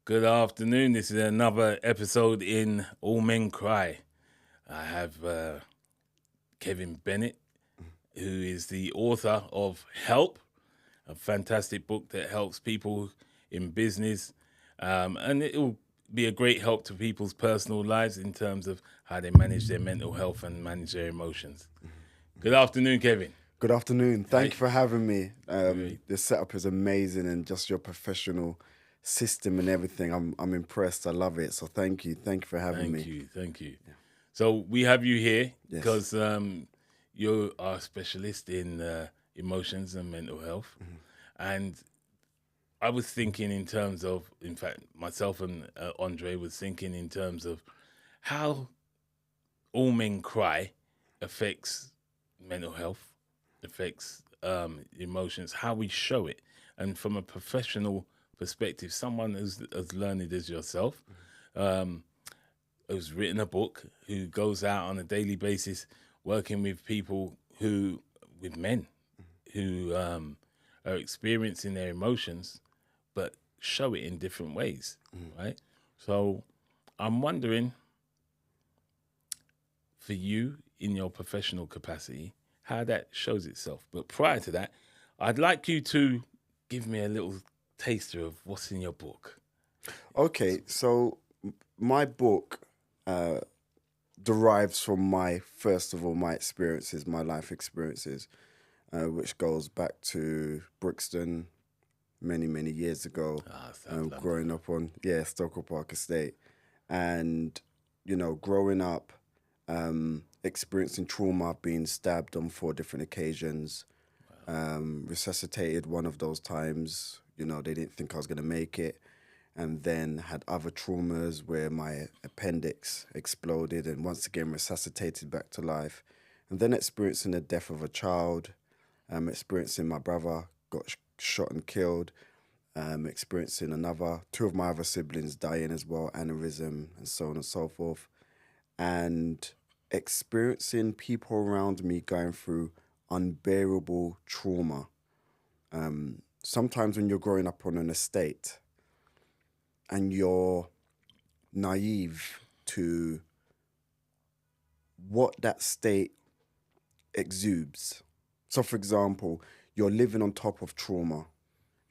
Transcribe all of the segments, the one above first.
Good afternoon. This is another episode in All Men Cry. I have Kevin Bennett, who is the author of Help, a fantastic book that helps people in business. And it will be a great help to people's personal lives in terms of how they manage their mental health and manage their emotions. Good afternoon, Kevin. Good afternoon. Thank you for having me. Great. The setup is amazing, and just your professional system and everything. I'm impressed. I love it. So thank you. Thank you for having me. Thank you. So we have you here Yes. because you are a specialist in emotions and mental health. And I was thinking in terms of, in fact, myself and Andre was thinking in terms of how All Men Cry affects mental health, affects emotions, how we show it. And from a professional perspective, someone who's as learned as yourself, who's written a book, who goes out on a daily basis working with people with men who are experiencing their emotions, but show it in different ways, right? So I'm wondering, for you in your professional capacity, how that shows itself. But prior to that, I'd like you to give me a little taster of what's in your book. Okay, so my book derives from first of all, my experiences, my life experiences, which goes back to Brixton many years ago, South London. growing up on Stockwell Park Estate, and growing up, experiencing trauma, being stabbed on 4 different occasions, resuscitated one of those times. They didn't think I was going to make it, and then had other traumas where my appendix exploded and once again resuscitated back to life, and then experiencing the death of a child, experiencing my brother got shot and killed, experiencing two of my other siblings dying as well, aneurysm, and so on and so forth, and experiencing people around me going through unbearable trauma. Sometimes when you're growing up on an estate and you're naive to what that state exudes. So, for example, you're living on top of trauma.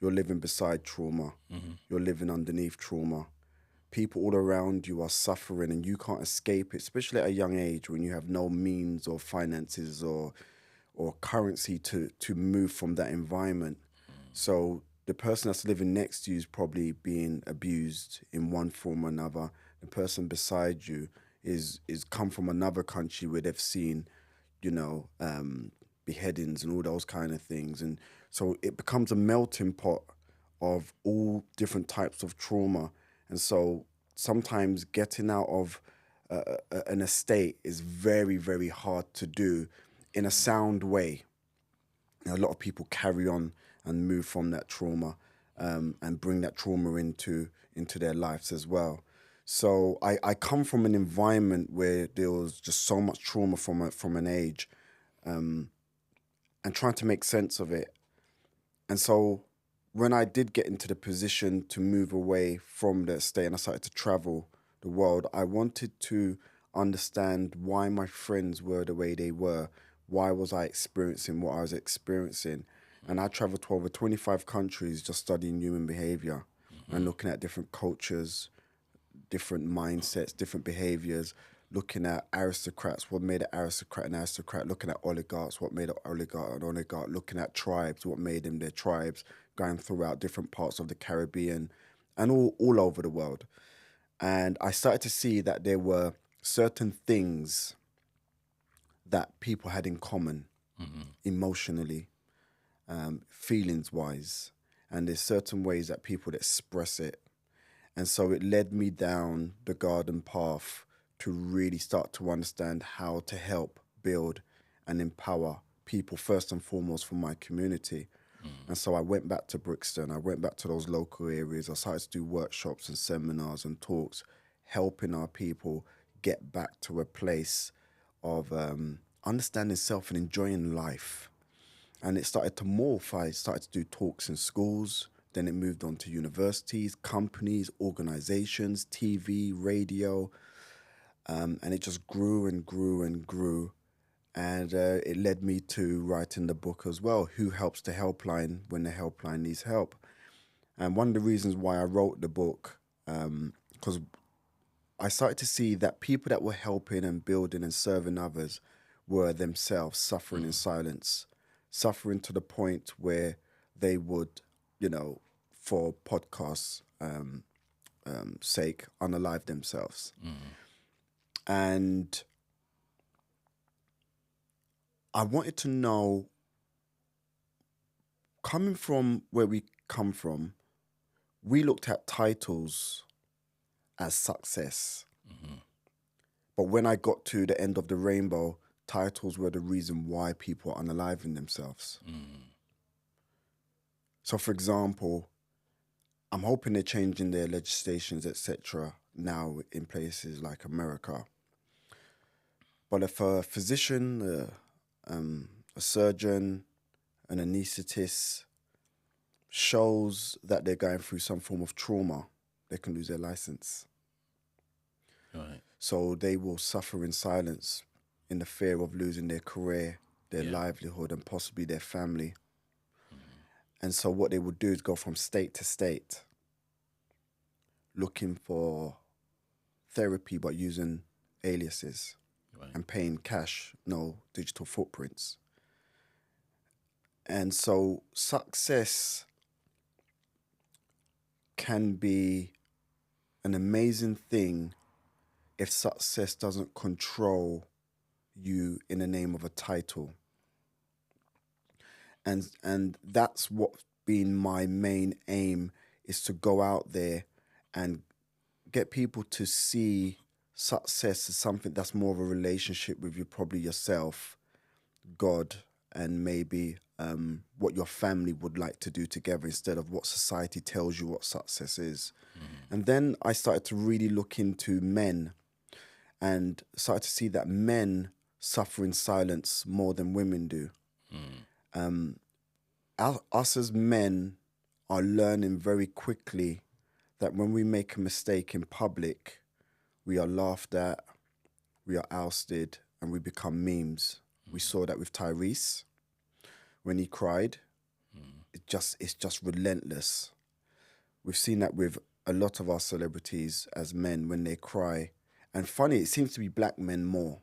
You're living beside trauma. You're living underneath trauma. People all around you are suffering and you can't escape it, especially at a young age when you have no means or finances or currency to move from that environment. So the person that's living next to you is probably being abused in one form or another. The person beside you is come from another country where they've seen, beheadings and all those kind of things. And so it becomes a melting pot of all different types of trauma. And so sometimes getting out of an estate is very hard to do in a sound way. A lot of people carry on and move from that trauma, and bring that trauma into their lives as well. So I come from an environment where there was just so much trauma from an age, and trying to make sense of it. And so when I did get into the position to move away from the estate and I started to travel the world, I wanted to understand why my friends were the way they were. Why was I experiencing what I was experiencing? And I traveled to over 25 countries just studying human behavior and looking at different cultures, different mindsets, different behaviors, looking at aristocrats, what made an aristocrat, looking at oligarchs, what made an oligarch, looking at tribes, what made them their tribes, going throughout different parts of the Caribbean and all over the world. And I started to see that there were certain things that people had in common emotionally, feelings-wise, and there's certain ways that people would express it. And so it led me down the garden path to really start to understand how to help build and empower people, first and foremost, for my community. And so I went back to Brixton, I went back to those local areas, I started to do workshops and seminars and talks, helping our people get back to a place of understanding self and enjoying life. And it started to morph. I started to do talks in schools, Then it moved on to universities, companies, organizations, TV, radio, and it just grew and grew and grew. And it led me to writing the book as well, Who Helps the Helpline When the Helpline Needs Help. And one of the reasons why I wrote the book, because I started to see that people that were helping and building and serving others were themselves suffering in silence, suffering to the point where they would, for podcasts' sake, unalive themselves. And I wanted to know, coming from where we come from, we looked at titles as success. But when I got to the end of the rainbow, titles were the reason why people are unaliving themselves. So, for example, I'm hoping they're changing their legislations, etc., now in places like America. But if a physician, a surgeon, an anaesthetist shows that they're going through some form of trauma, they can lose their license. Right. So they will suffer in silence in the fear of losing their career, their livelihood, and possibly their family. And so what they would do is go from state to state, looking for therapy but using aliases and paying cash, no digital footprints. And so success can be an amazing thing if success doesn't control you in the name of a title. And that's what's been my main aim, is to go out there and get people to see success as something that's more of a relationship with you, probably yourself, God, and maybe what your family would like to do together, instead of what society tells you what success is. And then I started to really look into men and started to see that men suffer in silence more than women do. Us as men are learning very quickly that when we make a mistake in public, we are laughed at, we are ousted, and we become memes. We saw that with Tyrese when he cried. It's just relentless. We've seen that with a lot of our celebrities as men when they cry. And funny, it seems to be black men more.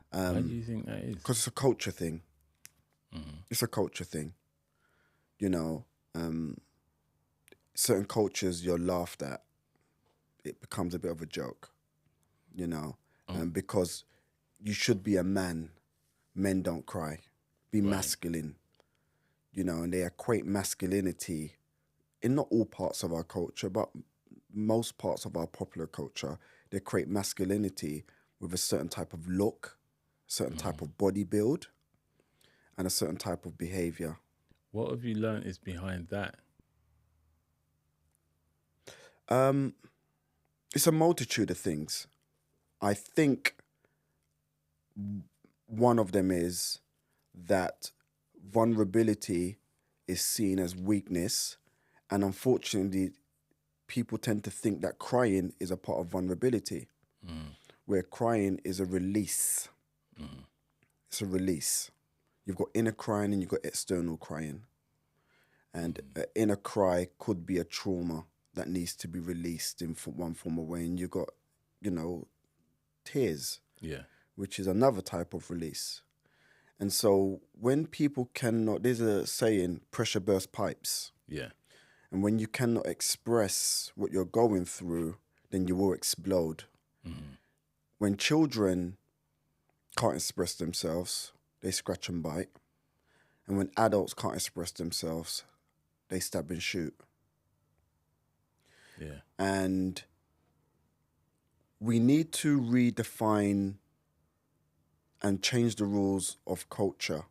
Why do you think that is? Because it's a culture thing. It's a culture thing. Certain cultures you're laughed at, it becomes a bit of a joke, because you should be a man. Men don't cry. Be masculine, and they equate masculinity in not all parts of our culture, but most parts of our popular culture. They equate masculinity with a certain type of look, certain type of body build, and a certain type of behavior. What have you learned is behind that? It's a multitude of things. I think one of them is that vulnerability is seen as weakness, and unfortunately, people tend to think that crying is a part of vulnerability, where crying is a release. It's a release. You've got inner crying and you've got external crying. And inner cry could be a trauma that needs to be released in one form or way. And you've got, tears, which is another type of release. And so when people cannot, there's a saying, pressure burst pipes. Yeah. And when you cannot express what you're going through, then you will explode. When children can't express themselves, they scratch and bite. And when adults can't express themselves, they stab and shoot. Yeah. And we need to redefine and change the rules of culture,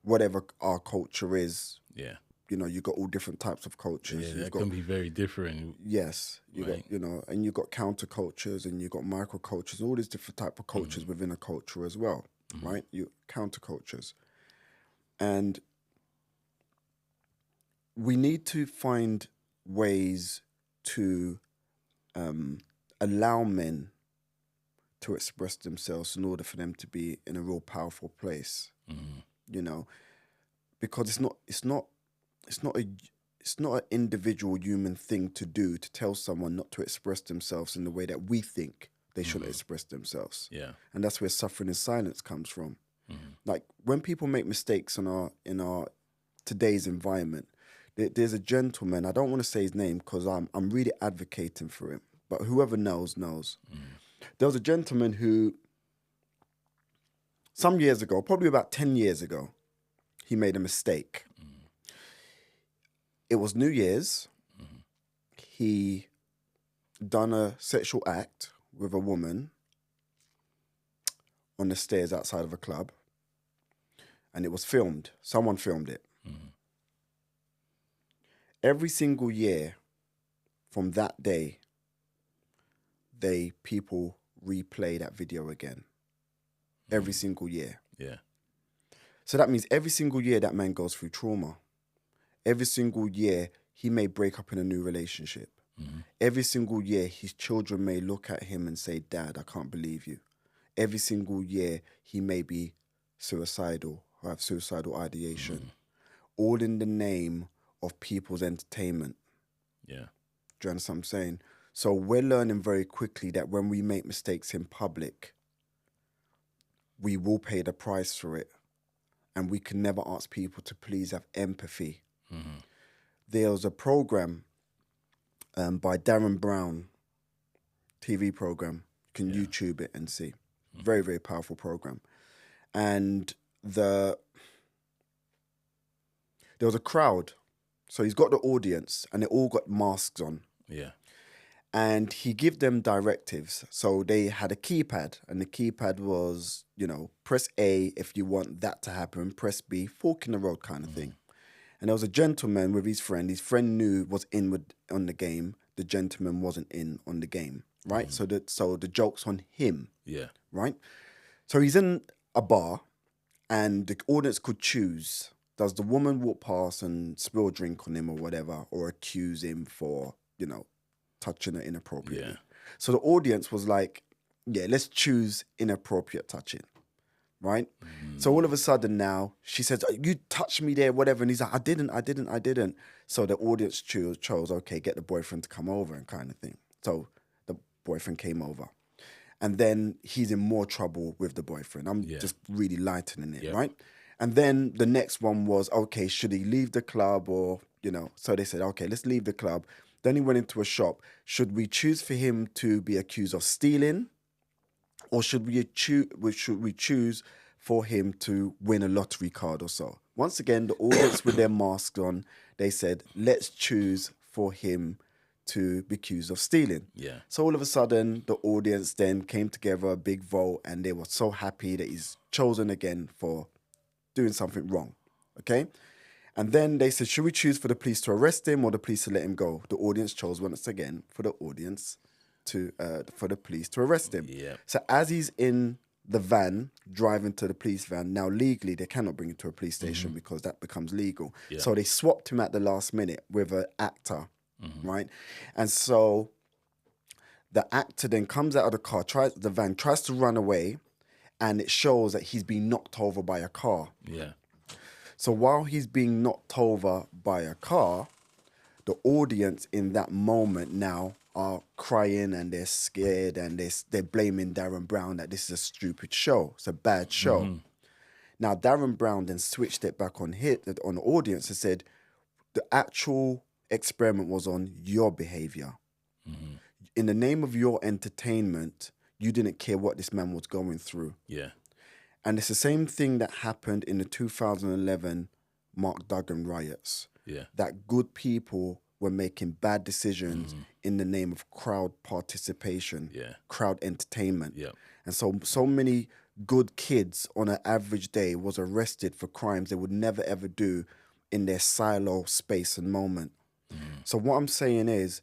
whatever our culture is. Yeah. You've got all different types of cultures. Yeah, that can be very different. Yes, got, and you've got countercultures and you've got microcultures, all these different type of cultures within a culture as well, right? You countercultures. And we need to find ways to allow men to express themselves in order for them to be in a real powerful place. You know, because it's not an individual human thing to do to tell someone not to express themselves in the way that we think they should express themselves. Yeah. And that's where suffering in silence comes from. Like when people make mistakes in our today's environment, there's a gentleman, I don't want to say his name because I'm really advocating for him, but whoever knows. There was a gentleman who, some years ago, probably about 10 years ago, he made a mistake. It was New Year's. He done a sexual act with a woman on the stairs outside of a club, and it was filmed. Someone filmed it. Every single year from that day, people replay that video again. Every single year. Yeah. So that means every single year that man goes through trauma. Every single year he may break up in a new relationship. Every single year his children may look at him and say, "Dad, I can't believe you." Every single year he may be suicidal or have suicidal ideation. All in the name of people's entertainment. Yeah. Do you understand what I'm saying? So we're learning very quickly that when we make mistakes in public, we will pay the price for it. And we can never ask people to please have empathy. There was a program by Darren Brown, TV program. You can YouTube it and see. Very, very powerful program. And there was a crowd. So he's got the audience and they all got masks on. Yeah. And he gave them directives. So they had a keypad, and the keypad was, press A if you want that to happen, press B, fork in the road kind of thing. And there was a gentleman with his friend. His friend was in on the game. The gentleman wasn't in on the game, right? So the joke's on him. Yeah. Right? So he's in a bar, and the audience could choose. Does the woman walk past and spill a drink on him or whatever, or accuse him for, touching her inappropriately? Yeah. So the audience was like, yeah, let's choose inappropriate touching, right? So all of a sudden now, she says, "You touched me there," whatever. And he's like, I didn't. So the audience chose, okay, get the boyfriend to come over and kind of thing. So the boyfriend came over. And then he's in more trouble with the boyfriend. I'm just really lightening it, right? And then the next one was, okay, should he leave the club or, So they said, okay, let's leave the club. Then he went into a shop. Should we choose for him to be accused of stealing, or should we choose for him to win a lottery card or so? Once again, the audience with their masks on, they said, let's choose for him to be accused of stealing. Yeah. So all of a sudden, the audience then came together, a big vote, and they were so happy that he's chosen again for doing something wrong. Okay? And then they said, should we choose for the police to arrest him or the police to let him go? The audience chose once again for the police to arrest him. Yeah. So as he's in the van, driving to the police van, now legally they cannot bring him to a police station because that becomes legal. Yeah. So they swapped him at the last minute with an actor, right? And so the actor then comes out of the car, tries to run away, and it shows that he's been knocked over by a car. Yeah. So while he's being knocked over by a car, the audience in that moment now are crying and they're scared and they're blaming Darren Brown that this is a stupid show. It's a bad show. Now, Darren Brown then switched it back on the audience and said, the actual experiment was on your behavior. In the name of your entertainment, you didn't care what this man was going through. Yeah. And it's the same thing that happened in the 2011 Mark Duggan riots. Yeah. That good people were making bad decisions in the name of crowd participation, crowd entertainment. Yeah. And so many good kids on an average day was arrested for crimes they would never ever do in their silo space and moment. So what I'm saying is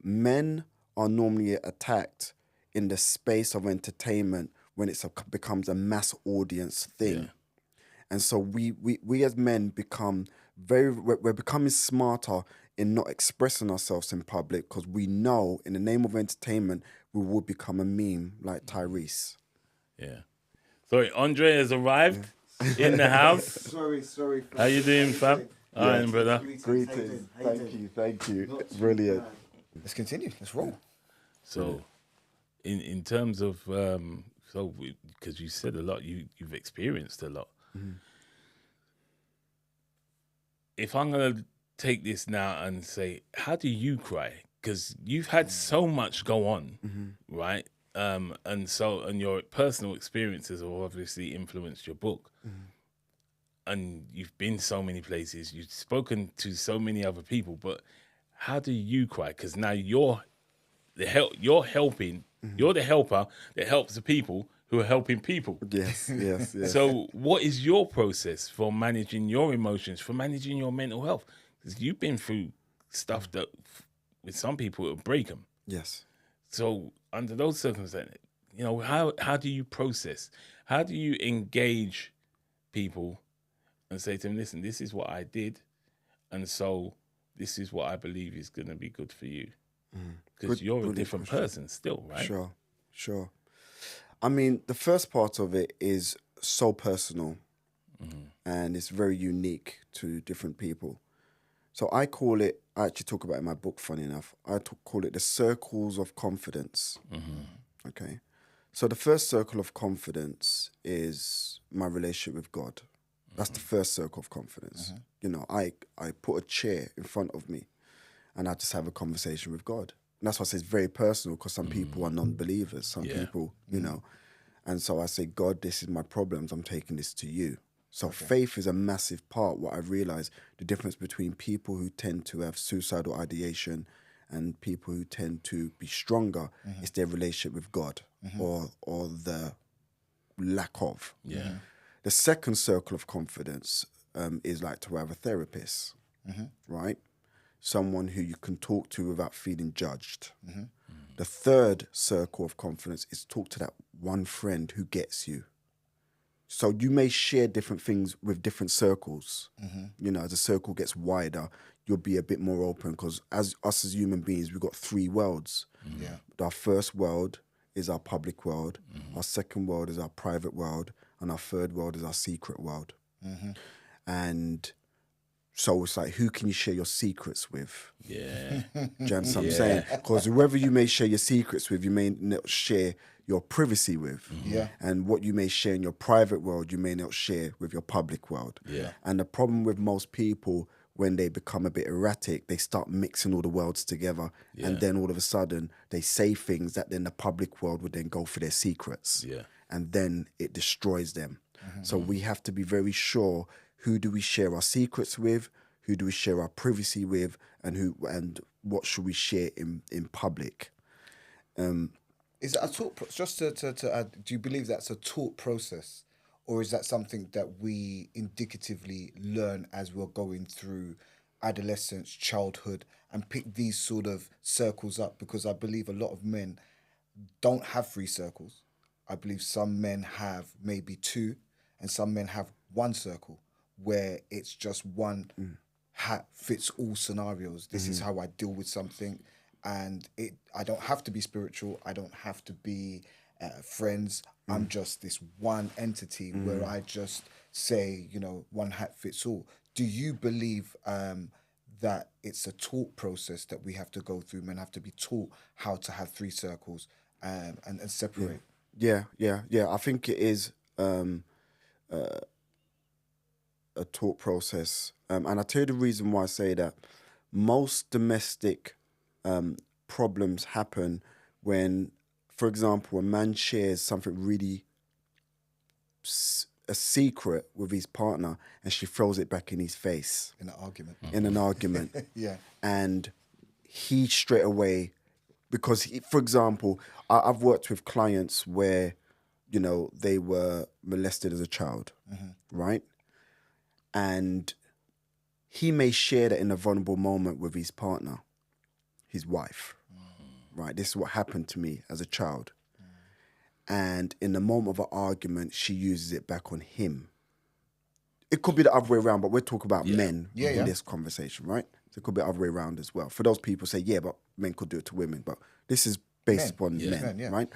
men are normally attacked in the space of entertainment when it becomes a mass audience thing. And so we as men become we're becoming smarter in not expressing ourselves in public because we know in the name of entertainment we will become a meme like Tyrese. Yeah. Sorry, Andre has arrived in the house. Sorry. How you doing, fam? All right, Yes. brother. Greetings. Thank you. Brilliant. Let's continue. Let's roll. So, in terms of because you said a lot, you've experienced a lot. Mm-hmm. If I'm gonna take this now and say, how do you cry? Because you've had so much go on, right? And your personal experiences have obviously influenced your book. And you've been so many places, you've spoken to so many other people, but how do you cry? Because now you're helping, you're the helper that helps the people who are helping people. Yes. So what is your process for managing your emotions, for managing your mental health? Because you've been through stuff that with some people it'll break them. Yes. So under those circumstances, how do you process? How do you engage people and say to them, listen, this is what I did, and so this is what I believe is going to be good for you? Because you're a different person still, right? Sure. I mean, the first part of it is so personal and it's very unique to different people. So I actually talk about it in my book, funny enough, call it the circles of confidence. Okay. So the first circle of confidence is my relationship with God. That's the first circle of confidence. I put a chair in front of me and I just have a conversation with God. And that's why I say it's very personal because some people are non-believers, some people, and so I say, God, this is my problems. I'm taking this to you. So faith is a massive part. What I've realized, the difference between people who tend to have suicidal ideation and people who tend to be stronger is their relationship with God or the lack of. Yeah. The second circle of confidence is like to have a therapist, right? Someone who you can talk to without feeling judged. The third circle of confidence is talk to that one friend who gets you. So you may share different things with different circles. As the circle gets wider, you'll be a bit more open because as human beings, we've got three worlds. Our first world is our public world. Our second world is our private world. And our third world is our secret world. And so it's like, who can you share your secrets with? Yeah. Do you understand what I'm saying? Because whoever you may share your secrets with, you may not share your privacy with. And what you may share in your private world, you may not share with your public world. And the problem with most people, when they become a bit erratic, they start mixing all the worlds together. And then all of a sudden, they say things that then the public world would then go for their secrets. And then it destroys them. So we have to be very sure, who do we share our secrets with, who do we share our privacy with, and what should we share in public. Is that a taught just to add, do you believe that's a taught process, or is that something that we indicatively learn as we're going through adolescence, childhood, and pick these sort of circles up? Because I believe a lot of men don't have 3 circles. I believe some men have maybe 2, and some men have 1 circle where it's just one hat fits all scenarios. This is how I deal with something, and I don't have to be spiritual. I don't have to be friends. I'm just this one entity where I just say, one hat fits all. Do you believe that it's a taught process that we have to go through? Men have to be taught how to have 3 circles and separate. Yeah. I think it is a taught process. And I tell you the reason why I say that. Most domestic problems happen when, for example, a man shares something really a secret with his partner and she throws it back in his face. In an argument. Yeah. And he straight away, because for example, I've worked with clients where, they were molested as a child, right? And he may share that in a vulnerable moment with his partner, his wife, right? This is what happened to me as a child. And in the moment of an argument, she uses it back on him. it could be the other way around, but we're talking about men Yeah, in yeah. this conversation, right? So it could be the other way around as well. For those people who say, yeah, but men could do it to women, but this is based upon men, yeah. right?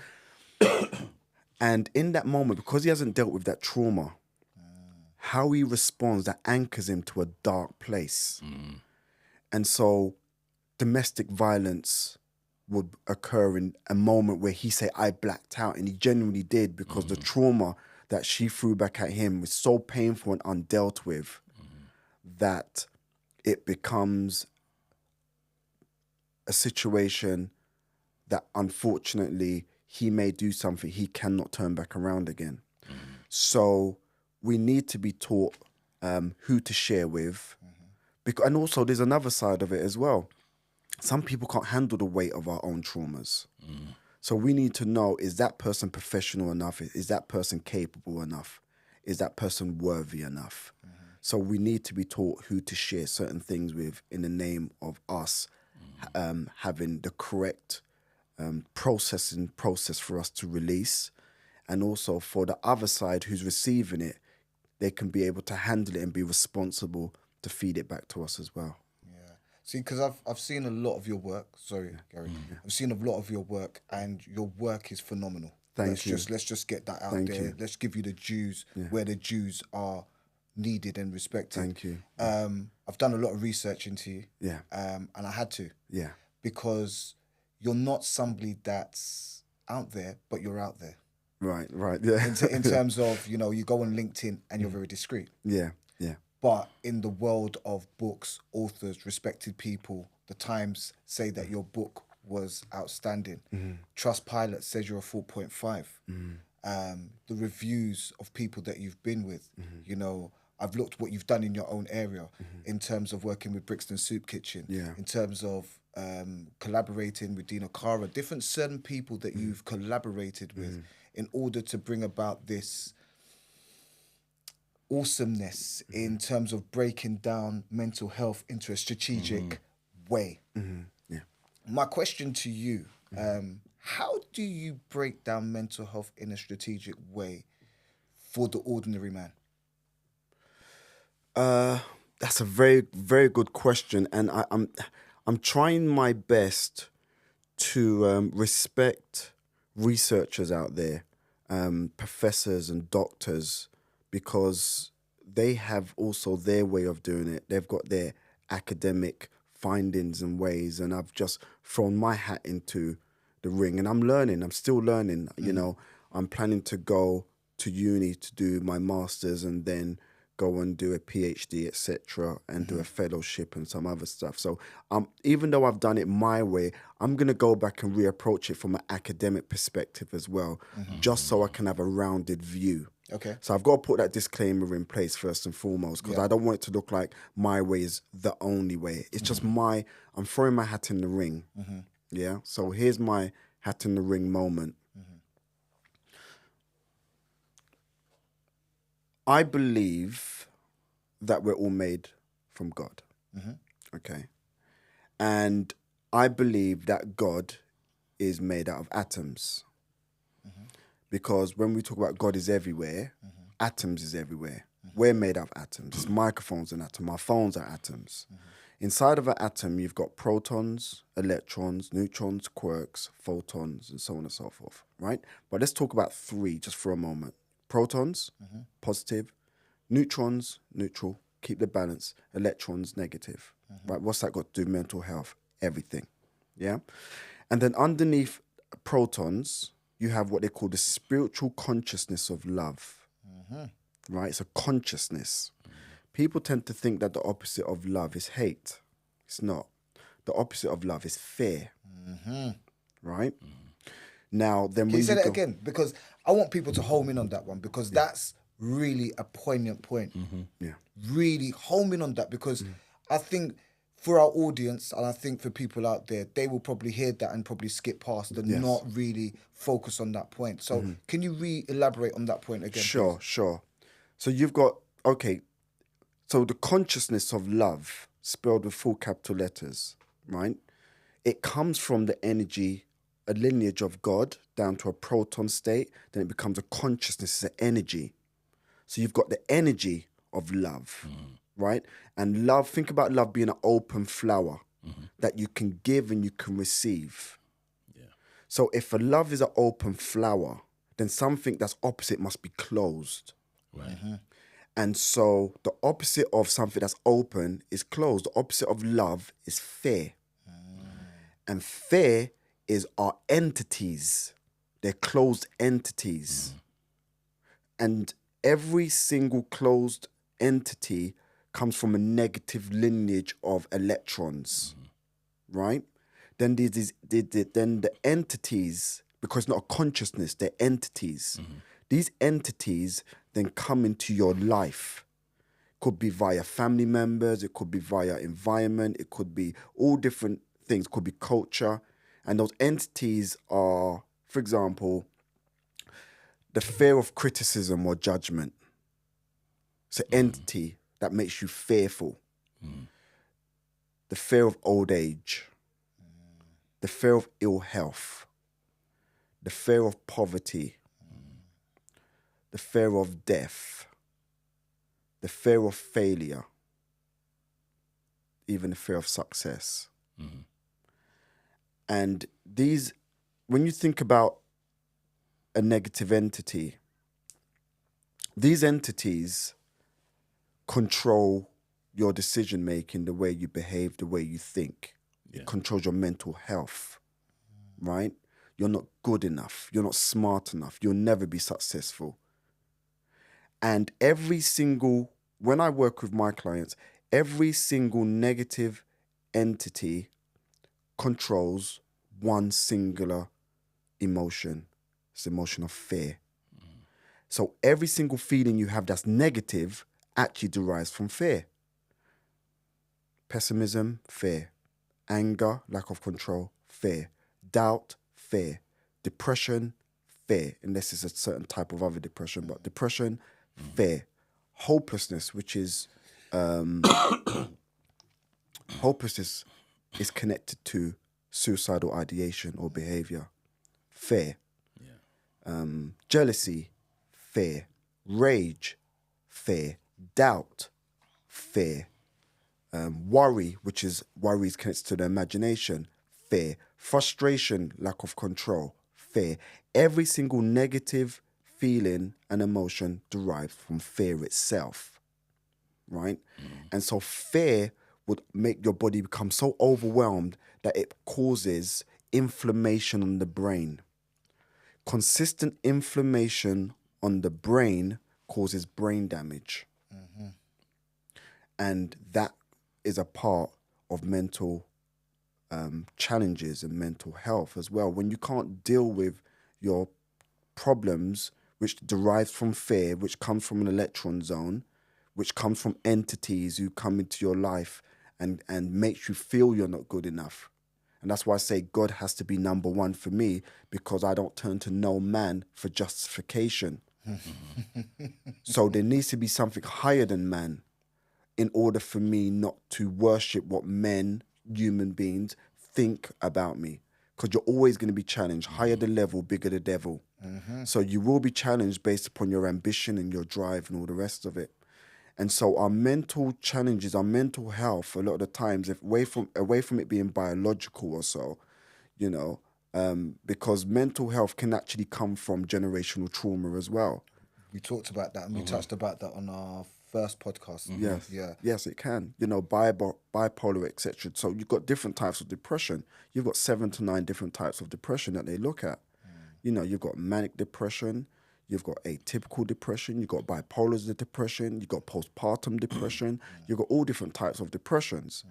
And in that moment, because he hasn't dealt with that trauma, how he responds, that anchors him to a dark place. And so domestic violence would occur in a moment where he say, I blacked out. And he genuinely did, because the trauma that she threw back at him was so painful and undealt with that it becomes a situation that unfortunately he may do something he cannot turn back around again. So we need to be taught who to share with. Because, and also there's another side of it as well. Some people can't handle the weight of our own traumas. So we need to know, is that person professional enough? Is that person capable enough? Is that person worthy enough? So we need to be taught who to share certain things with in the name of us having the correct process for us to release. And also for the other side who's receiving it, they can be able to handle it and be responsible to feed it back to us as well. See, because I've seen a lot of your work. Sorry, Gary. I've seen a lot of your work, and your work is phenomenal. Thank you. Let's just get that out Thank there. you. Let's give you the dues where the dues are needed and respected. Thank you. I've done a lot of research into you. Yeah. And I had to. Yeah. Because you're not somebody that's out there, but you're out there. Right. Yeah. In terms of, you go on LinkedIn and you're very discreet. Yeah. But in the world of books, authors, respected people, the Times say that your book was outstanding. Trustpilot says you're a 4.5. The reviews of people that you've been with, I've looked what you've done in your own area in terms of working with Brixton Soup Kitchen, in terms of collaborating with Dina Cara, different certain people that you've collaborated with in order to bring about this awesomeness in terms of breaking down mental health into a strategic way. Yeah. My question to you, how do you break down mental health in a strategic way for the ordinary man? That's a very, very good question, and I'm trying my best to respect researchers out there, professors and doctors, because they have also their way of doing it. They've got their academic findings and ways, and I've just thrown my hat into the ring, and I'm learning. I'm still learning. I'm planning to go to uni to do my master's and then go and do a PhD, etc., and do a fellowship and some other stuff. So even though I've done it my way, I'm going to go back and reapproach it from an academic perspective as well, just so I can have a rounded view. Okay. So I've got to put that disclaimer in place first and foremost, because I don't want it to look like my way is the only way. It's just I'm throwing my hat in the ring. Yeah. So here's my hat in the ring moment. I believe that we're all made from God. Okay. And I believe that God is made out of atoms. Because when we talk about God is everywhere, atoms is everywhere. We're made out of atoms. This microphone's an atom. Our phones are atoms. Inside of an atom, you've got protons, electrons, neutrons, quarks, photons, and so on and so forth, right? But let's talk about three just for a moment. Protons, positive. Neutrons, neutral. Keep the balance. Electrons, negative. Right? What's that got to do with mental health? Everything. Yeah? And then underneath protons, you have what they call the spiritual consciousness of love. Right? It's a consciousness. People tend to think that the opposite of love is hate. It's not. The opposite of love is fear. Right? Now, then Can you say that again? Because I want people to home in on that one, because that's really a poignant point. Yeah. Really home in on that, because I think for our audience, and I think for people out there, they will probably hear that and probably skip past and not really focus on that point. So can you elaborate on that point again? Sure. So you've got, so the consciousness of love, spelled with full capital letters, right? It comes from the energy, a lineage of God down to a proton state, then it becomes a consciousness, it's an energy. So you've got the energy of love, right? And love, think about love being an open flower that you can give and you can receive. Yeah. So if a love is an open flower, then something that's opposite must be closed. Right. And so the opposite of something that's open is closed. The opposite of love is fear. And fear is our entities. They're closed entities. And every single closed entity comes from a negative lineage of electrons, right? Then then the entities, because it's not a consciousness, they're entities. These entities then come into your life. Could be via family members, it could be via environment, it could be all different things, it could be culture. And those entities are, for example, the fear of criticism or judgment. It's an entity that makes you fearful. The fear of old age, the fear of ill health, the fear of poverty, the fear of death, the fear of failure, even the fear of success. And these, when you think about a negative entity, these entities control your decision making, the way you behave, the way you think. It controls your mental health, right? You're not good enough. You're not smart enough. You'll never be successful. And when I work with my clients, every single negative entity controls one singular emotion. It's the emotion of fear. So every single feeling you have that's negative actually derives from fear. Pessimism, fear. Anger, lack of control, fear. Doubt, fear. Depression, fear. Unless it's a certain type of other depression, but depression, fear. Hopelessness, which is hopelessness is connected to suicidal ideation or behavior. Fear. Jealousy, fear. Rage, fear. Doubt, fear. Worry, which is worries connected to the imagination, fear. Frustration, lack of control, fear. Every single negative feeling and emotion derives from fear itself, right? And so fear would make your body become so overwhelmed that it causes inflammation on the brain. Consistent inflammation on the brain causes brain damage. And that is a part of mental challenges and mental health as well. When you can't deal with your problems, which derives from fear, which comes from an electron zone, which comes from entities who come into your life and makes you feel you're not good enough. And that's why I say God has to be number one for me, because I don't turn to no man for justification. So there needs to be something higher than man in order for me not to worship what men, human beings, think about me. Because you're always going to be challenged. Higher the level, bigger the devil. So you will be challenged based upon your ambition and your drive and all the rest of it. And so our mental challenges, our mental health, a lot of the times, if away from it being biological or so, because mental health can actually come from generational trauma as well. We talked about that and we touched about that on our first podcast. Yes. Yeah. Yes, it can. Bipolar, etc. So you've got different types of depression. You've got 7 to 9 different types of depression that they look at. You've got manic depression, you've got atypical depression, you've got bipolar depression, you've got postpartum depression, you've got all different types of depressions,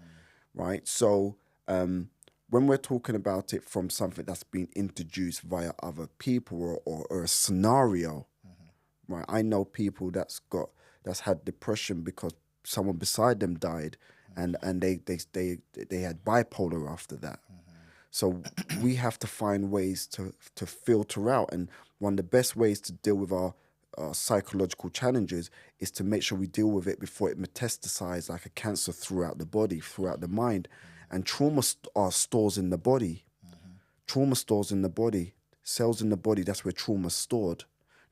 right? So when we're talking about it from something that's been introduced via other people or a scenario, right? I know people that's had depression because someone beside them died, and they had bipolar after that. So we have to find ways to filter out, and one of the best ways to deal with our psychological challenges is to make sure we deal with it before it metastasizes like a cancer throughout the body, throughout the mind. And trauma are stores in the body. Trauma stores in the body, cells in the body. That's where trauma is stored.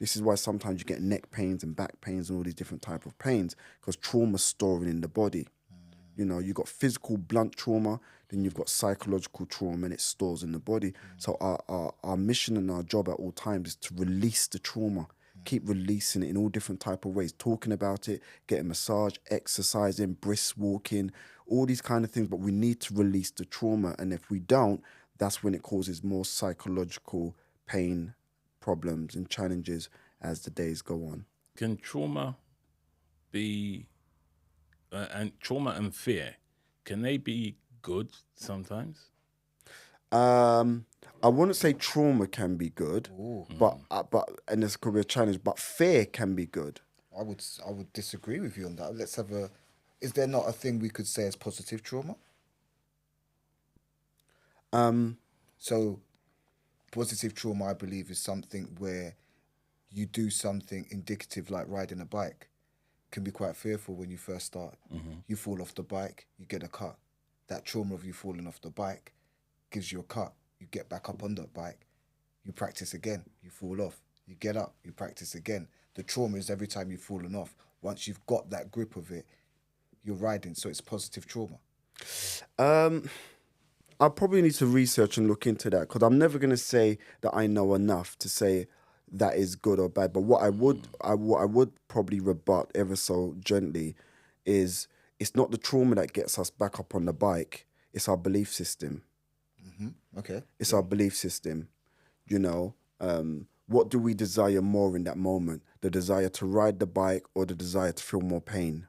This is why sometimes you get neck pains and back pains and all these different type of pains, because trauma's storing in the body. You know, you got physical blunt trauma, then you've got psychological trauma, and it stores in the body. So our mission and our job at all times is to release the trauma, keep releasing it in all different type of ways, talking about it, getting massage, exercising, brisk walking, all these kind of things. But we need to release the trauma, and if we don't, that's when it causes more psychological pain, problems, and challenges as the days go on. Can trauma be and trauma and fear, can they be good sometimes? I wouldn't say trauma can be good, but and this could be a challenge. But fear can be good. I would disagree with you on that. Let's have a. Is there not a thing we could say as positive trauma? So, positive trauma, I believe, is something where you do something indicative, like riding a bike. Can be quite fearful when you first start. You fall off the bike, you get a cut. That trauma of you falling off the bike gives you a cut. You get back up on the bike, you practice again, you fall off, you get up, you practice again. The trauma is every time you've fallen off. Once you've got that grip of it, you're riding. So it's positive trauma. I probably need to research and look into that, because I'm never going to say that I know enough to say that is good or bad. But what I would probably rebut ever so gently is it's not the trauma that gets us back up on the bike. It's our belief system. Okay. It's our belief system. You know, what do we desire more in that moment? The desire to ride the bike or the desire to feel more pain?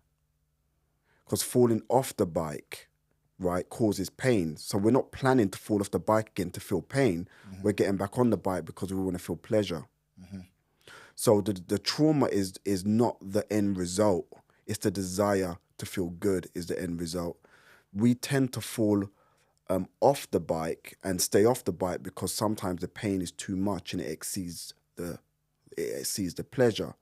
Because falling off the bike, right, causes pain. So we're not planning to fall off the bike again to feel pain. We're getting back on the bike because we want to feel pleasure. So the trauma is not the end result. It's the desire to feel good is the end result. We tend to fall off the bike and stay off the bike because sometimes the pain is too much and it exceeds the pleasure.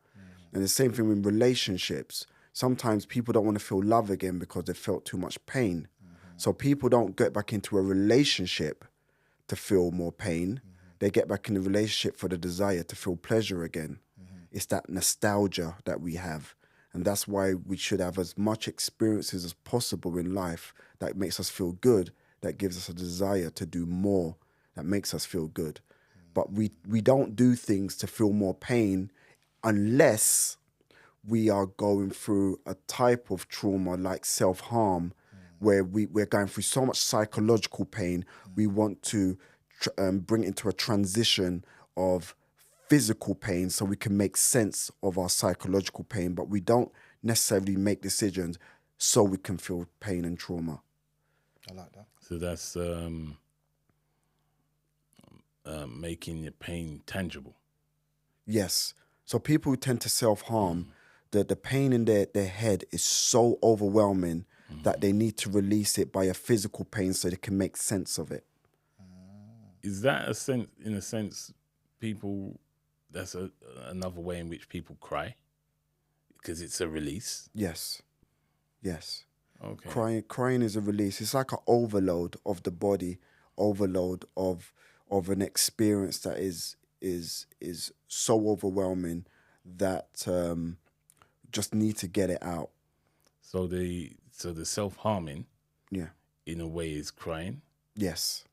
And the same thing with relationships. Sometimes people don't want to feel love again because they felt too much pain. So people don't get back into a relationship to feel more pain. They get back in the relationship for the desire to feel pleasure again. It's that nostalgia that we have. And that's why we should have as much experiences as possible in life that makes us feel good, that gives us a desire to do more, that makes us feel good. But we don't do things to feel more pain unless we are going through a type of trauma like self-harm, where we're going through so much psychological pain. We want to bring it into a transition of physical pain so we can make sense of our psychological pain, but we don't necessarily make decisions so we can feel pain and trauma. I like that. So that's making the pain tangible. Yes. So people who tend to self-harm, the pain in their head is so overwhelming that they need to release it by a physical pain so they can make sense of it. Is that in a sense, people, that's another way in which people cry? Because it's a release? Yes. Okay. Crying is a release. It's like an overload of the body, overload of an experience that is so overwhelming that just need to get it out. So the self-harming, Yeah. in a way, is crying? Yes.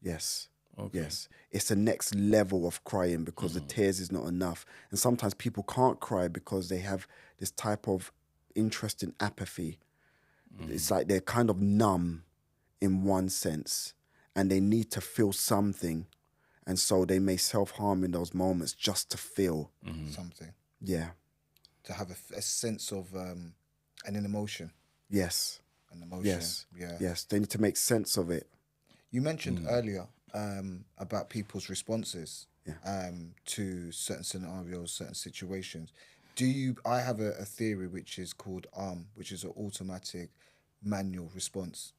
Okay. Yes. It's the next level of crying because the tears is not enough. And sometimes people can't cry because they have this type of interesting apathy. It's like they're kind of numb in one sense and they need to feel something. And so they may self-harm in those moments just to feel Something. Yeah. To have a sense of an emotion. Yes. An emotion. Yes. Yeah. Yes. They need to make sense of it. You mentioned earlier about people's responses to certain scenarios, certain situations. I have a theory which is called ARM, which is an automatic manual response.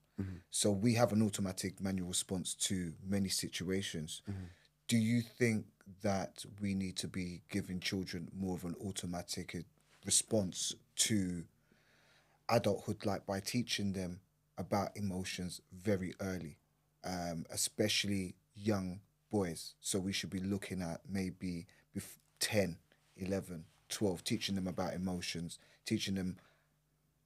So we have an automatic manual response to many situations. Do you think that we need to be giving children more of an automatic response to adulthood, like by teaching them about emotions very early, especially young boys? So we should be looking at maybe 10, 11, 12, teaching them about emotions, teaching them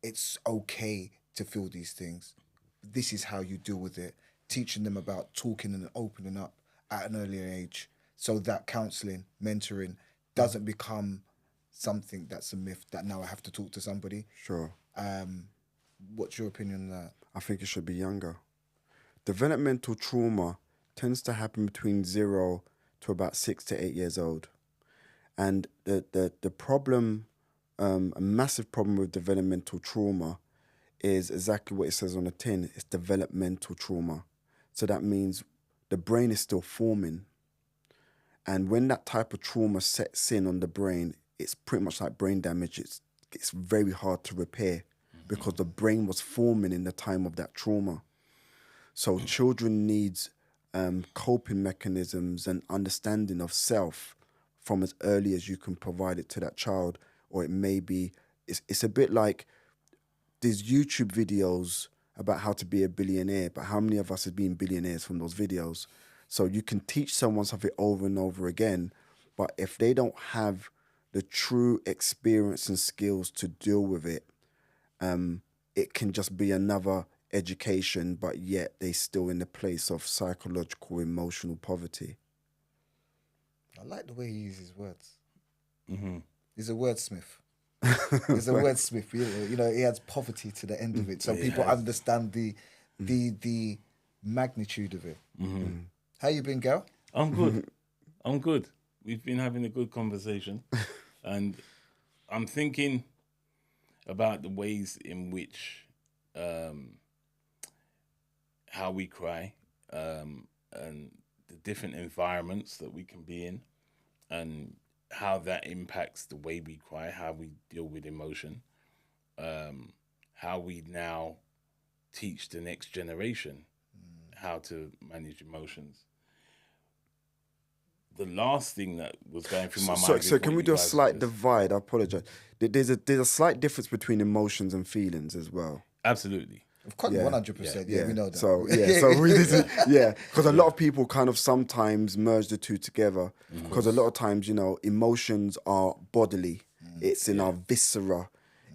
it's okay to feel these things. This is how you deal with it. Teaching them about talking and opening up at an earlier age so that counseling, mentoring doesn't become something that's a myth that now I have to talk to somebody. Sure. What's your opinion on that? I think it should be younger. Developmental trauma tends to happen between 0 to about 6 to 8 years old. And the problem, a massive problem with developmental trauma is exactly what it says on the tin. It's developmental trauma. So that means the brain is still forming. And when that type of trauma sets in on the brain, it's pretty much like brain damage. It's very hard to repair because the brain was forming in the time of that trauma. So children needs coping mechanisms and understanding of self from as early as you can provide it to that child. Or it may be, it's a bit like there's YouTube videos about how to be a billionaire, but how many of us have been billionaires from those videos? So you can teach someone something over and over again, but if they don't have the true experience and skills to deal with it, it can just be another education, but yet they still in the place of psychological, emotional poverty. I like the way he uses words. Mm-hmm. He's a wordsmith. He's a wordsmith. You know, he adds poverty to the end of it, so people understand the magnitude of it. Mm-hmm. How you been, Gal? I'm good. I'm good. We've been having a good conversation, and I'm thinking about the ways in which how we cry, and the different environments that we can be in, and how that impacts the way we cry, how we deal with emotion, how we now teach the next generation how to manage emotions. The last thing that was going through my mind. So can we do a slight divide? I apologize. There's a slight difference between emotions and feelings as well. Absolutely. Of course, 100%. Yeah, we know that. So because a lot of people kind of sometimes merge the two together. Because a lot of times, you know, emotions are bodily. It's in our viscera.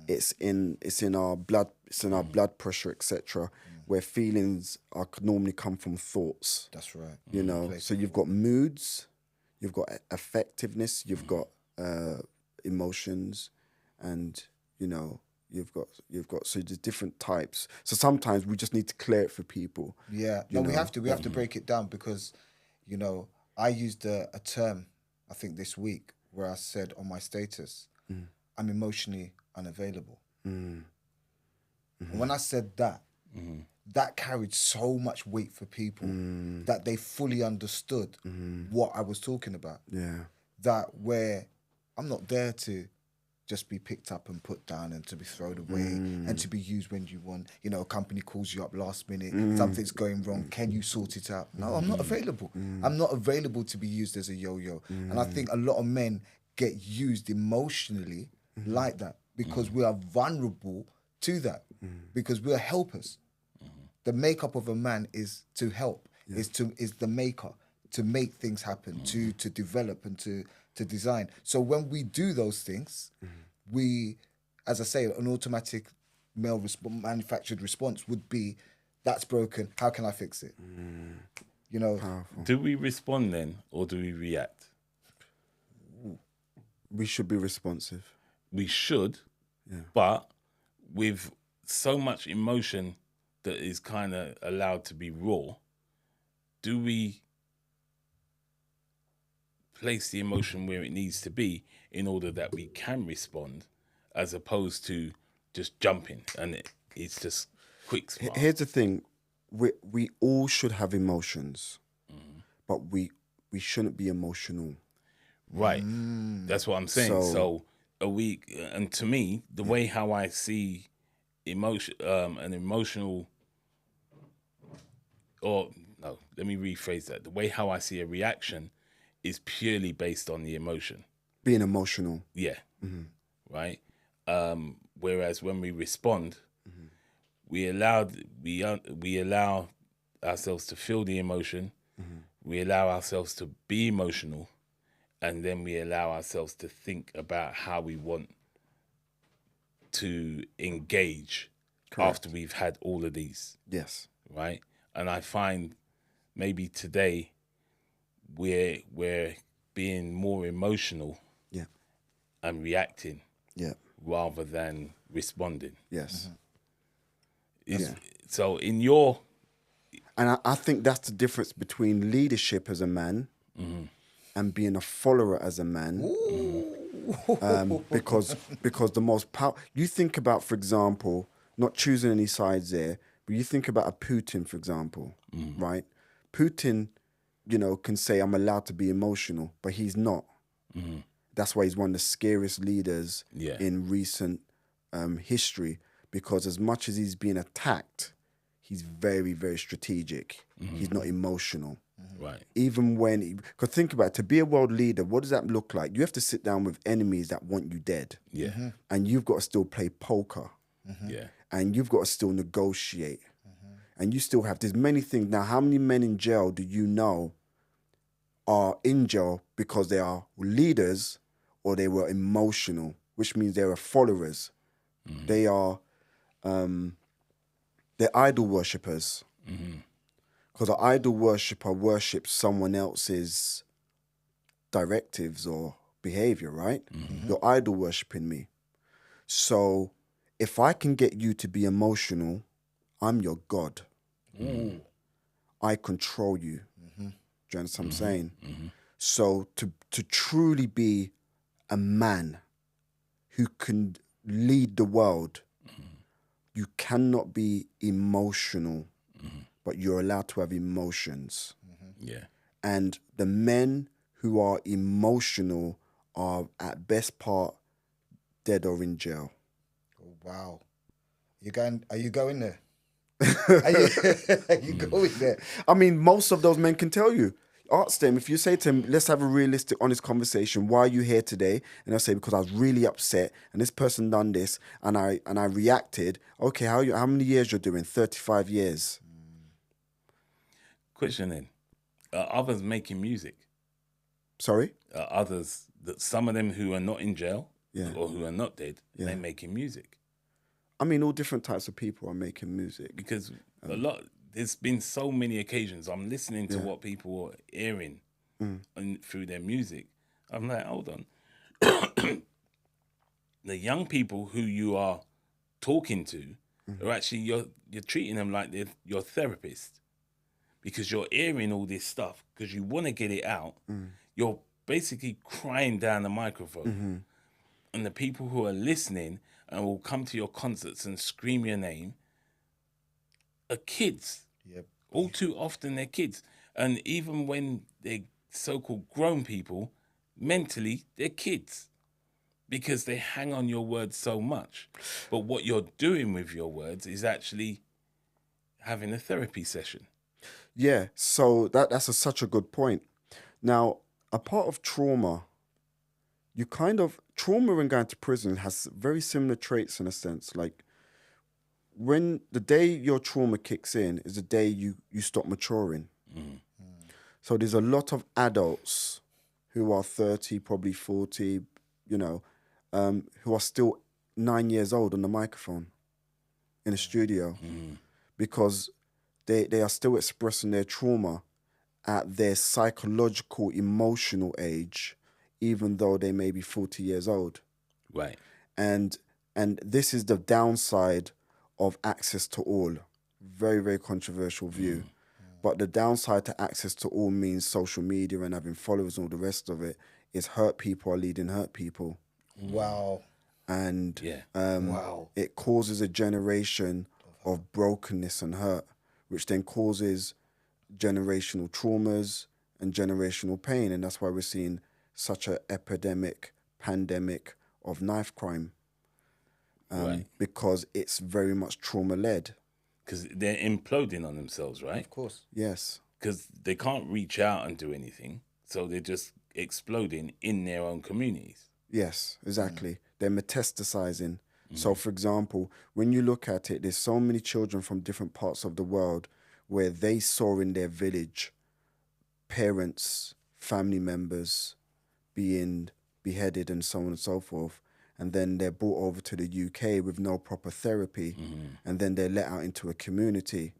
It's in our blood. It's in our blood pressure, etc. Where feelings could normally come from thoughts. That's right. You know, so you've got moods, you've got affectiveness, you've got emotions, and you know. You've got so there's different types. So sometimes we just need to clear it for people. Yeah, no, we have to break it down because, you know, I used a term I think this week where I said on my status, I'm emotionally unavailable. And when I said that, that carried so much weight for people that they fully understood what I was talking about. Yeah, that where I'm not there to just be picked up and put down and to be thrown away and to be used when you want. You know, a company calls you up last minute, something's going wrong, can you sort it out? No, I'm not available. I'm not available to be used as a yo-yo. And I think a lot of men get used emotionally like that because we are vulnerable to that, because we are helpers. The makeup of a man is to help, is the maker, to make things happen, to develop and to design. So when we do those things, we, as I say, an automatic male manufactured response would be, that's broken, how can I fix it? You know, powerful. Do we respond then, or do we react? We should be responsive. We should, but with so much emotion that is kind of allowed to be raw, do we place the emotion where it needs to be in order that we can respond, as opposed to just jumping and it's just quick smart? Here's the thing, we all should have emotions, but we shouldn't be emotional. Right. That's what I'm saying. So and to me, the way how I see emotion, an emotional, or no, let me rephrase that. The way how I see a reaction is purely based on the emotion. Being emotional. Yeah. Right. Whereas when we respond, we allow ourselves to feel the emotion. We allow ourselves to be emotional, and then we allow ourselves to think about how we want to engage after we've had all of these, Yes. right? And I find maybe today we're being more emotional Yeah. and reacting Yeah. rather than responding. Yes. Is so in your And I think that's the difference between leadership as a man and being a follower as a man. Because the most power you think about, for example, not choosing any sides there, but you think about a Putin, for example, right? Putin, can say I'm allowed to be emotional, but he's not. That's why he's one of the scariest leaders in recent history, because as much as he's being attacked, he's very, very strategic. He's not emotional. right, Even when, because think about it, to be a world leader, what does that look like? You have to sit down with enemies that want you dead. yeah, And you've got to still play poker. yeah, And you've got to still negotiate. And you still have, there's many things. Now, how many men in jail do you know are in jail because they are leaders or they were emotional, which means they were followers. They are, they're idol worshippers. Because an idol worshipper worships someone else's directives or behavior, right? You're idol worshipping me. So if I can get you to be emotional, I'm your God. I control you. Do you understand what I'm saying? So to truly be a man who can lead the world, you cannot be emotional, but you're allowed to have emotions. yeah, And the men who are emotional are at best part dead or in jail. Oh, wow. Are you going there? Are you going there? I mean, most of those men can tell you. Ask them, if you say to them, let's have a realistic, honest conversation. Why are you here today? And they'll say, because I was really upset and this person done this and I reacted. Okay, how many years you're doing? 35 years. question then, others making music, Sorry? others that some of them who are not in jail Yeah. or who are not dead, they're making music. I mean, all different types of people are making music. Because there's been so many occasions I'm listening to what people are hearing through their music. I'm like, hold on. The young people who you are talking to are actually you're treating them like they're your therapist, because you're hearing all this stuff because you want to get it out. You're basically crying down the microphone, and the people who are listening and will come to your concerts and scream your name are kids. Yep. All too often they're kids. And even when they're so-called grown people, mentally they're kids because they hang on your words so much. But what you're doing with your words is actually having a therapy session. Yeah, so that's such a good point. Now, a part of trauma, trauma and going to prison has very similar traits in a sense. Like, when the day your trauma kicks in is the day you stop maturing. So there's a lot of adults who are 30, probably 40, who are still 9 years old on the microphone in a studio because they are still expressing their trauma at their psychological, emotional age, even though they may be 40 years old. Right. And this is the downside of access to all. Very, very controversial view. But the downside to access to all means social media and having followers and all the rest of it is hurt people are leading hurt people. Wow. And Wow. it causes a generation of brokenness and hurt, which then causes generational traumas and generational pain. And that's why we're seeing such an pandemic of knife crime. Right. Because it's very much trauma-led. Because they're imploding on themselves, right? Of course. Yes. Because they can't reach out and do anything. So they're just exploding in their own communities. Yes, exactly. They're metastasizing. So, for example, when you look at it, there's so many children from different parts of the world where they saw in their village parents, family members being beheaded and so on and so forth. And then they're brought over to the UK with no proper therapy. And then they're let out into a community.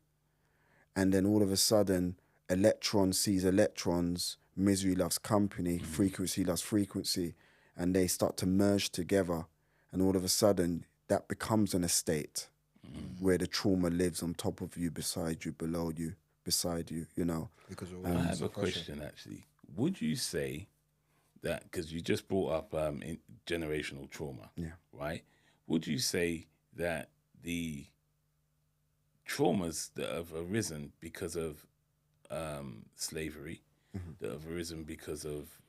And then all of a sudden, electron sees electrons, misery loves company, frequency loves frequency. And they start to merge together. And all of a sudden, that becomes an estate where the trauma lives on top of you, beside you, below you, beside you, you know. Because I have a question, actually. Would you say that, because you just brought up generational trauma, right? Would you say that the traumas that have arisen because of slavery, that have arisen because of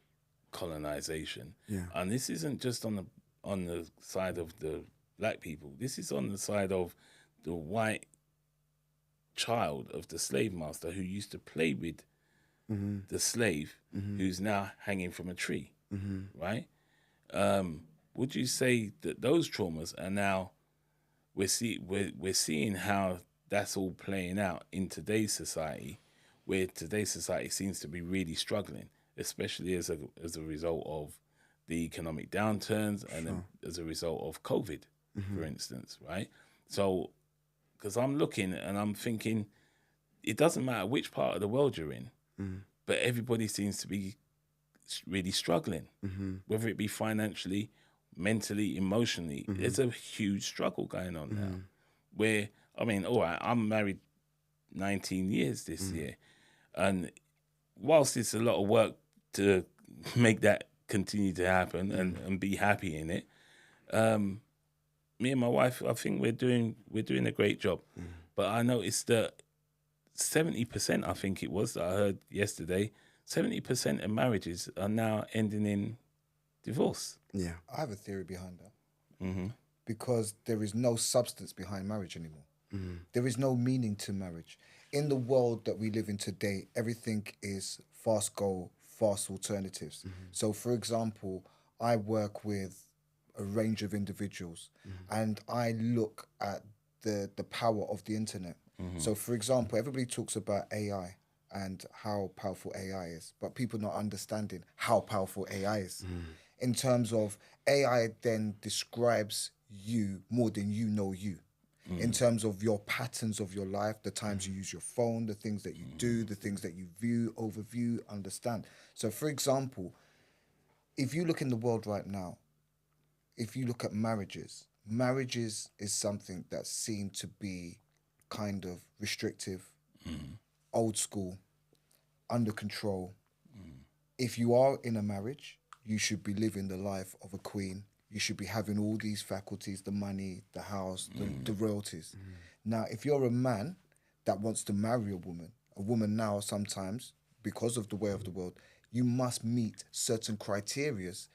colonization, and this isn't just on the side of the black people, this is on the side of the white child of the slave master who used to play with the slave who's now hanging from a tree, right? Would you say that those traumas are now, we're seeing how that's all playing out in today's society, where today's society seems to be really struggling, especially as a result of the economic downturns and as a result of COVID, for instance, right? So, because I'm looking and I'm thinking, it doesn't matter which part of the world you're in, but everybody seems to be really struggling, whether it be financially, mentally, emotionally. There's a huge struggle going on now. Where, I mean, all right, I'm married 19 years this year, and whilst it's a lot of work to make that continue to happen and be happy in it, me and my wife, I think we're doing a great job. But I noticed that 70%, I think it was, that I heard yesterday, 70% of marriages are now ending in divorce. Yeah. I have a theory behind that. Because there is no substance behind marriage anymore. There is no meaning to marriage. In the world that we live in today, everything is fast goal, fast alternatives. So, for example, I work with a range of individuals and I look at the power of the internet. So, for example, everybody talks about AI and how powerful AI is, but people not understanding how powerful AI is. In terms of AI then describes you more than you know you. In terms of your patterns of your life, the times you use your phone, the things that you do, the things that you view, overview, understand. So, for example, if you look in the world right now, if you look at marriages is something that's seen to be kind of restrictive, old school, under control. If you are in a marriage, you should be living the life of a queen. You should be having all these faculties, the money, the house, the royalties. Now, if you're a man that wants to marry a woman now sometimes, because of the way of the world, you must meet certain criterias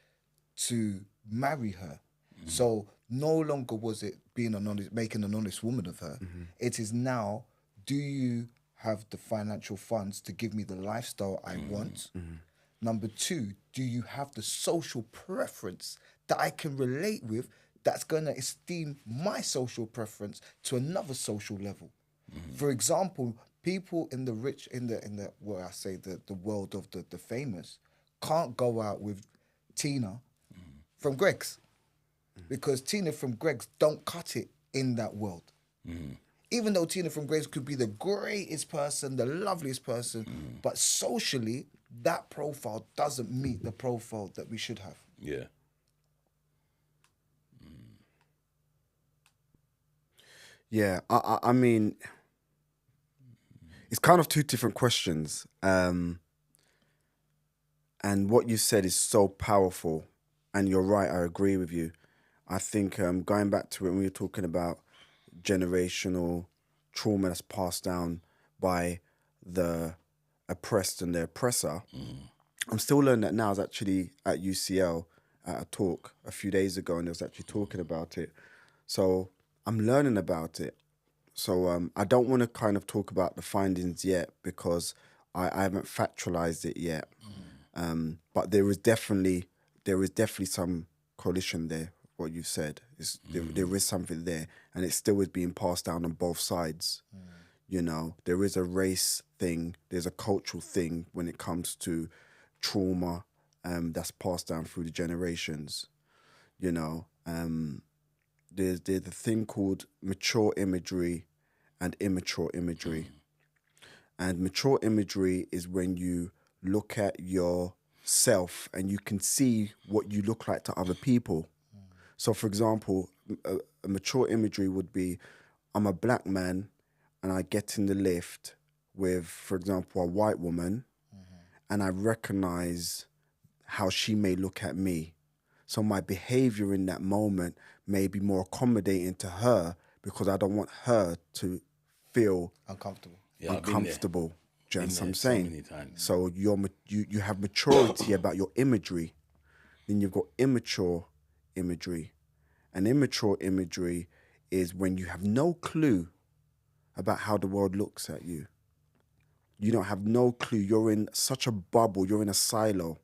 to marry her. So no longer was it making an honest woman of her. It is now, do you have the financial funds to give me the lifestyle I want? Number two, do you have the social preference that I can relate with that's going to esteem my social preference to another social level? For example, people in the rich, in the world of the famous, can't go out with Tina from Greg's because Tina from Greg's don't cut it in that world. Even though Tina from Greg's could be the greatest person, the loveliest person, but socially, that profile doesn't meet the profile that we should have. Yeah. Yeah, I mean, it's kind of two different questions. And what you said is so powerful. And you're right, I agree with you. I think going back to when we were talking about generational trauma that's passed down by the oppressed and the oppressor, I'm still learning that now. I was actually at UCL at a talk a few days ago and they was actually talking about it. So I'm learning about it. So I don't want to kind of talk about the findings yet because I haven't factualized it yet. But there is definitely some coalition there. What you've said is there is something there, and it still is being passed down on both sides. You know, there is a race thing, there's a cultural thing when it comes to trauma that's passed down through the generations. You know, there's a thing called mature imagery and immature imagery. And mature imagery is when you look at yourself and you can see what you look like to other people. So, for example, a mature imagery would be, I'm a black man and I get in the lift with, for example, a white woman, and I recognize how she may look at me. So my behavior in that moment may be more accommodating to her because I don't want her to feel Uncomfortable. Yeah, I've been there. uncomfortable. Do you Been understand what I'm there so saying? many times. So you have maturity about your imagery. Then you've got immature imagery. And immature imagery is when you have no clue about how the world looks at you. You don't have no clue. You're in such a bubble. You're in a silo.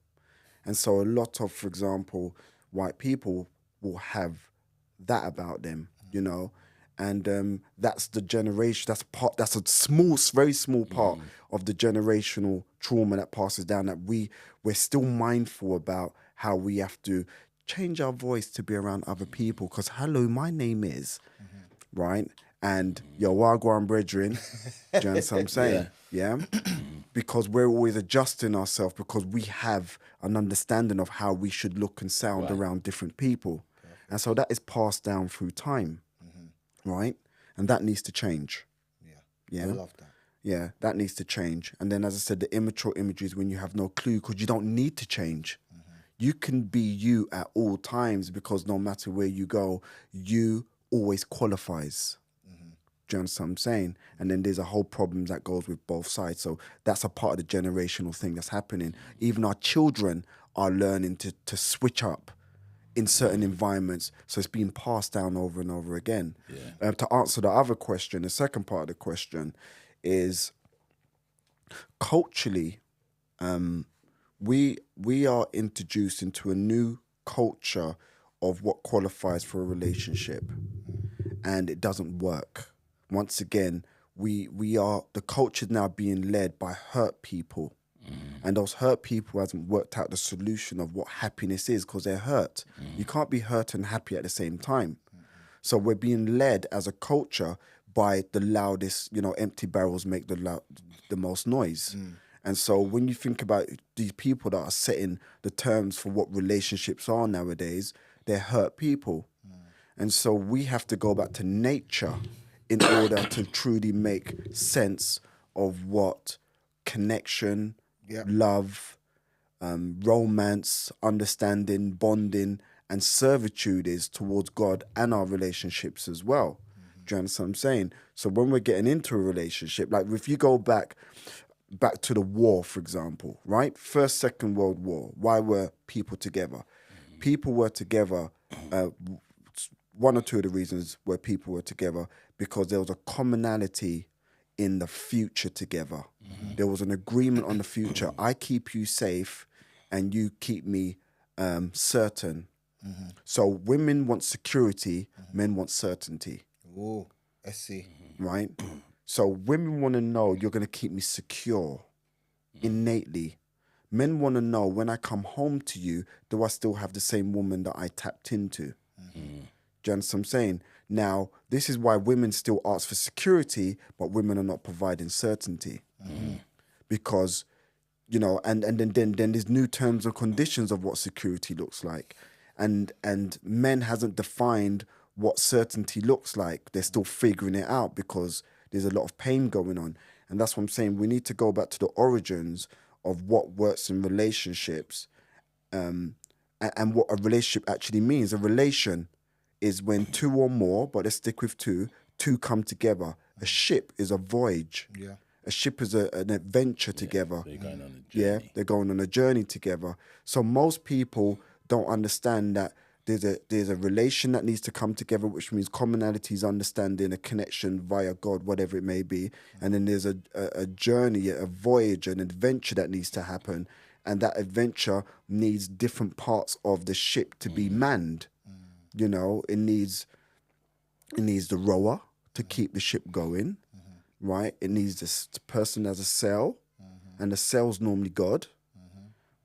And so a lot of, for example, white people will have that about them, you know, and that's the generation. That's a small, very small part of the generational trauma that passes down. That we're still mindful about how we have to change our voice to be around other people. Because hello, my name is, right, and yo, wagwan brethren. Do you understand what I'm saying? Yeah. Because we're always adjusting ourselves because we have an understanding of how we should look and sound around different people. And so that is passed down through time, right? And that needs to change. Yeah. I love that. Yeah, that needs to change. And then, as I said, the immature imagery is when you have no clue because you don't need to change. You can be you at all times because no matter where you go, you always qualifies. Do you understand what I'm saying? And then there's a whole problem that goes with both sides. So that's a part of the generational thing that's happening. Even our children are learning to switch up in certain environments. So it's being passed down over and over again. To answer the other question, the second part of the question is culturally, we are introduced into a new culture of what qualifies for a relationship, and it doesn't work. Once again, the culture is now being led by hurt people. And those hurt people hasn't worked out the solution of what happiness is because they're hurt. You can't be hurt and happy at the same time. So we're being led as a culture by the loudest, empty barrels make the most noise. And so when you think about these people that are setting the terms for what relationships are nowadays, they're hurt people. And so we have to go back to nature in order to truly make sense of what connection, love, romance, understanding, bonding, and servitude is towards God and our relationships as well. Do you understand what I'm saying? So when we're getting into a relationship, like if you go back to the war, for example, right? First, Second World War. Why were people together? People were together. One or two of the reasons where people were together because there was a commonality in the future together. There was an agreement on the future. I keep you safe and you keep me certain. So women want security, men want certainty. Oh, I see. Right? So women want to know you're going to keep me secure innately. Men want to know when I come home to you, do I still have the same woman that I tapped into? Do you understand what I'm saying? Now, this is why women still ask for security, but women are not providing certainty. Because, and then there's new terms and conditions of what security looks like. And men hasn't defined what certainty looks like. They're still figuring it out because there's a lot of pain going on. And that's what I'm saying. We need to go back to the origins of what works in relationships and what a relationship actually means. A relation is when two or more, but let's stick with two come together. A ship is a voyage. Yeah. A ship is an adventure together. They're going on a journey. Yeah, they're going on a journey together. So most people don't understand that there's a relation that needs to come together, which means commonalities, understanding, a connection via God, whatever it may be. And then there's a journey, a voyage, an adventure that needs to happen. And that adventure needs different parts of the ship to be manned. It needs the rower to keep the ship going, right? It needs this person as a sail, and the sail's normally God,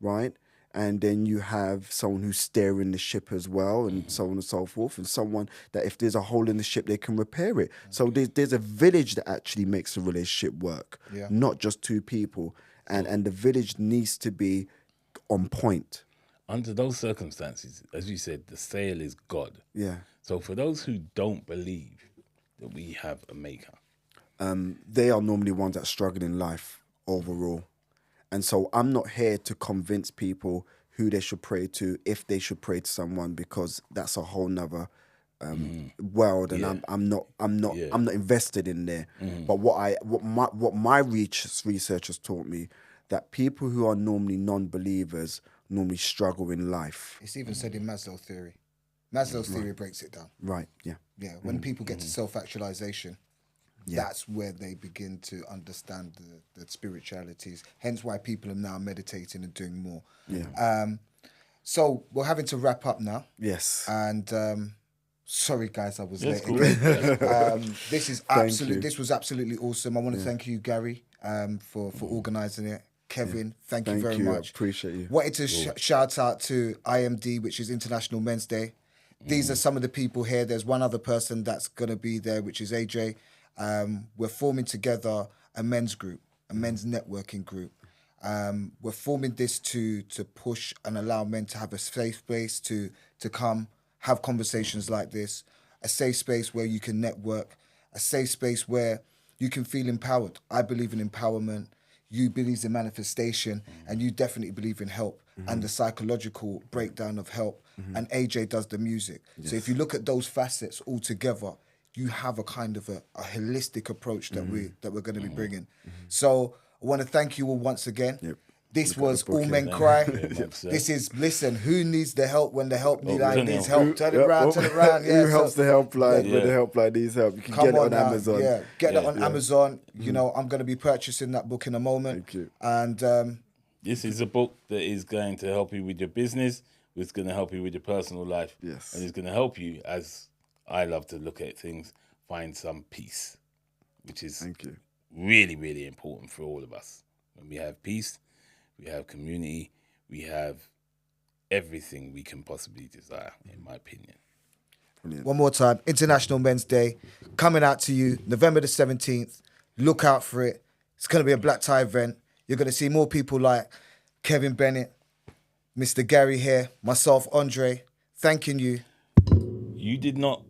right? and then you have someone who's steering the ship as well, and so on and so forth, and someone that if there's a hole in the ship, they can repair it. So there's a village that actually makes a relationship work, not just two people, and the village needs to be on point. Under those circumstances, as you said, the sail is God. Yeah. So for those who don't believe that we have a maker, They are normally ones that struggle in life overall. And so I'm not here to convince people who they should pray to, if they should pray to someone, because that's a whole nother world, and I'm not invested in there. But what my research has taught me, that people who are normally non-believers normally struggle in life. It's even said in Maslow's theory. Maslow's theory breaks it down. Right. Yeah. Yeah. When people get to self-actualization, that's where they begin to understand the spiritualities. Hence why people are now meditating and doing more. Yeah. So we're having to wrap up now. Yes. And sorry guys, I was late cool. again. This is you. This was absolutely awesome. I want to thank you, Gary, for organising it. Kevin, thank you very much. I appreciate you. Wanted to shout out to IMD, which is International Men's Day. These are some of the people here. There's one other person that's going to be there, which is AJ. We're forming together a men's group, a men's networking group. We're forming this to push and allow men to have a safe space to come, have conversations like this, a safe space where you can network, a safe space where you can feel empowered. I believe in empowerment. You believe in manifestation, and you definitely believe in help and the psychological breakdown of help. And AJ does the music. So if you look at those facets all together, you have a kind of a holistic approach that we're going to be bringing. So I want to thank you all once again. Yep. This was All Men Cry. Yeah, This is, listen, who needs the help when the help line needs help? Turn it around, turn it around. Who helps the helpline when the helpline needs help? You can get it on now. Amazon. Yeah, get it on Amazon. You know, I'm going to be purchasing that book in a moment. Thank you. And this is a book that is going to help you with your business, it's going to help you with your personal life, Yes. and it's going to help you, as I love to look at things, find some peace, which is Thank you. really, really important for all of us. When we have peace, we have community, we have everything we can possibly desire, in my opinion. Brilliant. one more time, International Men's Day, coming out to you November the 17th. Look out for it. It's going to be a black tie event. You're going to see more people like Kevin Bennett, Mr. Gary here, myself, Andre, thanking you. You did not...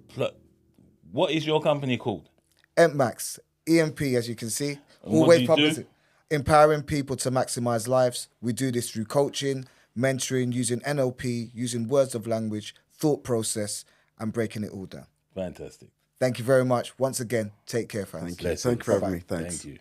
What is your company called? EMPMAX, EMP, as you can see. And what Always do you publicity. do? Empowering people to maximize lives. We do this through coaching, mentoring, using NLP, using words of language, thought process, and breaking it all down. Fantastic. Thank you very much. Once again, take care, fans. Thank you. Thank you for having me. Thank Thanks. you.